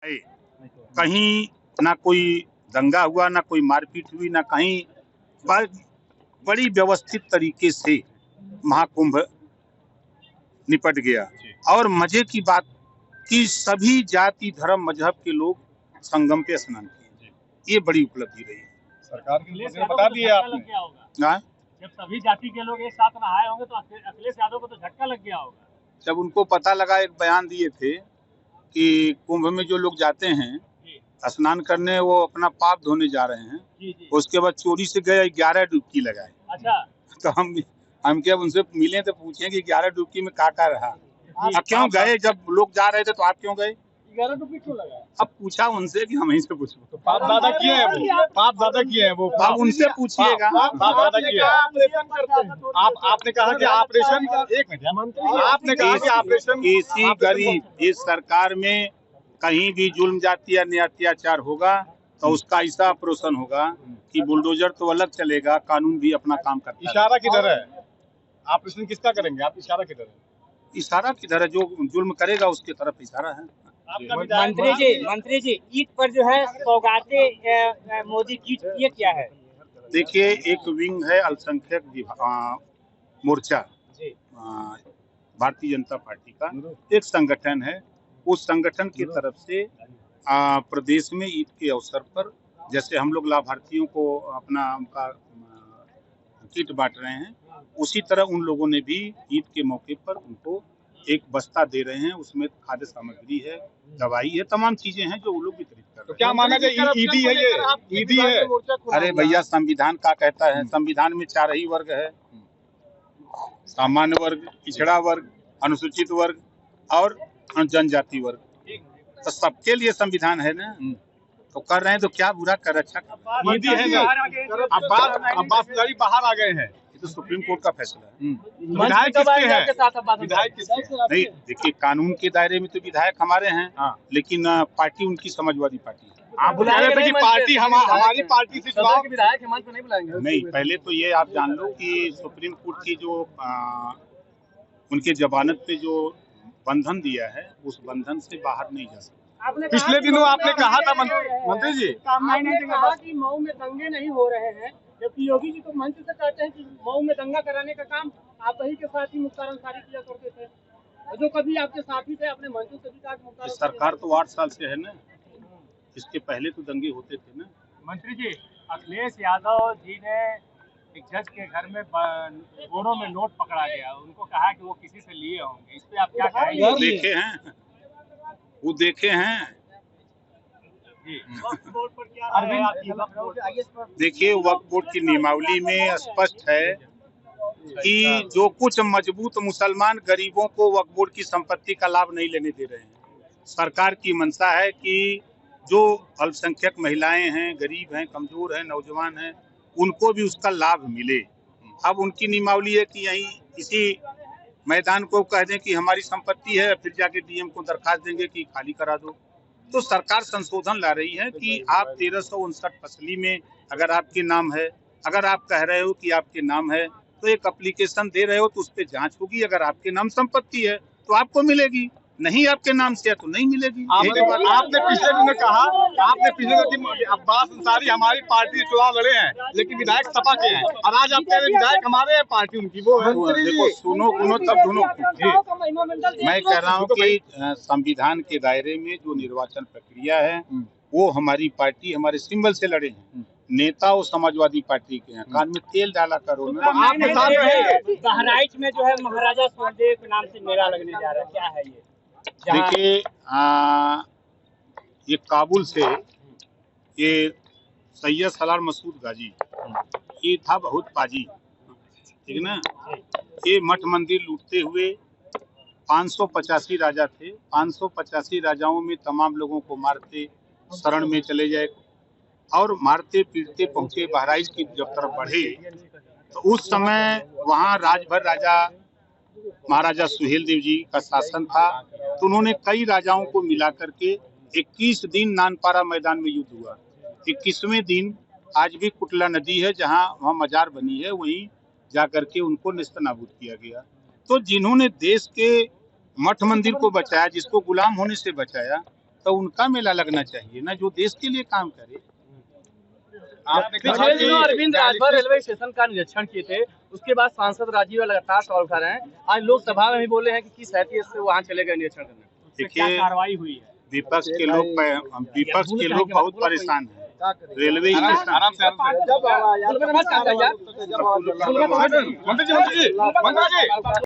है। कहीं ना कोई दंगा हुआ, ना कोई मारपीट हुई, ना कहीं बड़ी व्यवस्थित तरीके से महाकुंभ निपट गया। और मजे की बात कि सभी जाति धर्म मजहब के लोग संगम पे स्नान किए। ये बड़ी उपलब्धि रही। सरकार की बता दिया आपने। हाँ? जब सभी जाति के लोग एक साथ नहाए होंगे तो अखिलेश यादव को तो झटका लग गया होगा। जब उनको पता लगा, एक बयान दिए थे कि कुंभ में जो लोग जाते हैं स्नान करने, वो अपना पाप धोने जा रहे हैं। जी। उसके बाद चोरी से गए 11 डुबकी लगाए। अच्छा। तो हम क्या उनसे मिले तो पूछे कि 11 डुबकी में का रहा। अब क्यों गए? जब लोग जा रहे थे तो आप क्यों गए? 11 डुबकी क्यों लगाए? अब पूछा उनसे कि हम ही से पूछो। तो पाप ज्यादा किए हैं वो, पाप ज्यादा किए हैं वो। अब उनसे पूछिएगा। पाप ज्यादा किए हैं। आपने कहा कि ऑपरेशन, एक मिनट, आपने कहा कि ऑपरेशन किसी गरीब इस सरकार में कहीं भी जुल्म जाति या अत्याचार होगा तो उसका ऐसा ऑपरेशन होगा कि बुलडोजर तो अलग चलेगा, कानून भी अपना काम करता है। इशारा किधर है? ऑपरेशन किसका करेंगे आप? इशारा किधर है? इशारा किधर है? जो जुल्म करेगा उसके तरफ इशारा है। मंत्री जी ईद पर जो है सौगातें मोदी की, ये क्या है? देखिए, एक विंग है अल्पसंख्यक मोर्चा, भारतीय जनता पार्टी का एक संगठन है। उस संगठन की तरफ से प्रदेश में ईद के अवसर पर जैसे हम लोग लाभार्थियों को अपना उनका किट बांट रहे हैं, उसी तरह उन लोगों ने भी ईद के मौके पर उनको एक बस्ता दे रहे हैं। उसमें खाद्य सामग्री है, दवाई है, तमाम चीजें हैं जो वो लोग वितरित कर रहे हैं। तो क्या माना जाए ईदी है ये? ईदी है? अरे भैया, संविधान का कहता है, संविधान में 4 ही वर्ग है, सामान्य वर्ग, पिछड़ा वर्ग, अनुसूचित वर्ग और जनजाति वर्ग। तो सबके लिए संविधान है ना। तो कर रहे हैं तो क्या बुरा कर, अच्छा कर। ईदी है ना। अब्बास दारी बाहर आ गए हैं, ये तो सुप्रीम कोर्ट का फैसला है। विधायक किसके हैं? विधायक किसके हैं? नहीं, देखिए, कानून के दायरे में तो विधायक हमारे हैं, लेकिन पार्टी उनकी समाजवादी पार्टी है। आप बुला रहे थे कि पार्टी हमारी पार्टी से चुनाव विधायक हिमांशु को नहीं बुलाएंगे? नहीं, पहले तो ये आप जान लो कि सुप्रीम कोर्ट की जो उनके जमानत पे जो बंधन दिया है, उस बंधन से बाहर नहीं जा सकते। पिछले दिनों आपने कहा था मंत्री जी, आपने कहा कि मऊ में दंगे नहीं हो रहे हैं, जबकि योगी जी तो मंच से कहते हैं कि मऊ में दंगा कराने का काम आप ही के साथ ही मुख्तार अंसारी किया करते थे, जो कभी आपके साथी थे। अपने मंचों से भी कहा कि मुख्तार सरकार तो 8 साल से है ना, इसके पहले तो दंगे होते थे ना। मंत्री जी, अखिलेश यादव जी ने एक जज के घर में बोरों में नोट पकड़ा गया, उनको कहा कि वो किसी से लिए होंगे, इस पे आप क्या कहेंगे? देखे हैं, वो देखे हैं। देखिए, वक्फ बोर्ड की नियमावली में स्पष्ट है कि जो कुछ मजबूत मुसलमान गरीबों को वक्फ बोर्ड की संपत्ति का लाभ नहीं लेने दे रहे हैं। सरकार की मंशा है कि जो अल्पसंख्यक महिलाएं हैं, गरीब हैं, कमजोर हैं, नौजवान हैं, उनको भी उसका लाभ मिले। अब उनकी नियमावली है कि यहीं इसी मैदान को कह दें कि हमारी संपत्ति है, फिर जाके डीएम को दरखास्त देंगे कि खाली करा दो। तो सरकार संशोधन ला रही है कि आप 1359 फसली में अगर आपके नाम है, अगर आप कह रहे हो कि आपके नाम है, तो एक एप्लीकेशन दे रहे हो तो उस पर जांच होगी। अगर आपके नाम संपत्ति है तो आपको मिलेगी, नहीं आपके नाम से है तो नहीं मिलेगी। आपने पिछले दिनों कहा, अब्बास अंसारी हमारी पार्टी से चुनाव लड़े हैं, लेकिन विधायक सपा के हैं, और आज आप कह रहे विधायक हमारे हैं, पार्टी उनकी वो है। देखो, सुनो तब दोनों। मैं कह रहा हूँ कि संविधान के दायरे में जो निर्वाचन प्रक्रिया है, वो हमारी पार्टी हमारे सिंबल से लड़े हैं। नेता वो समाजवादी पार्टी के हैं। कान में तेल डाला करो ना। बहराइच में जो है महाराजा सुहेलदेव के नाम से मेला लगने जा रहा है, क्या है ये? देखिए, ये काबुल से ये सैयद सलार मसूद गाजी, ये था बहुत पाजी, ठीक ना। ये मठ मंदिर लूटते हुए 585 राजा थे। 585 राजाओं में तमाम लोगों को मारते, शरण में चले जाए और मारते पीटते पहुंचे बहराइच की जब तरफ बढ़े, तो उस समय वहाँ राजभर राजा महाराजा सुहेलदेव जी का शासन था। तो उन्होंने कई राजाओं को मिला करके 21 दिन नानपारा मैदान में युद्ध हुआ। 21वें दिन आज भी कुटला नदी है जहाँ वहाँ मजार बनी है, वहीं जा करके उनको नेस्तनाबूद किया गया। तो जिन्होंने देश के मठ मंदिर को बचाया, जिसको गुलाम होने से बचाया, तो उनका मेला लगना चाहिए ना, जो देश के लिए काम करे। आपने कहा पिछले कि दिनों अरविंद राजभर रेलवे स्टेशन का निरीक्षण किए थे, उसके बाद सांसद राजीव लगातार सवाल उठा रहे हैं। आज लोकसभा में भी बोले हैं कि किस हैसियत से वहाँ चले गए निरीक्षण करने। देखिए, कार्रवाई हुई है? विपक्ष के लोग बहुत परेशान हैं। रेलवे आराम से मंत्री जी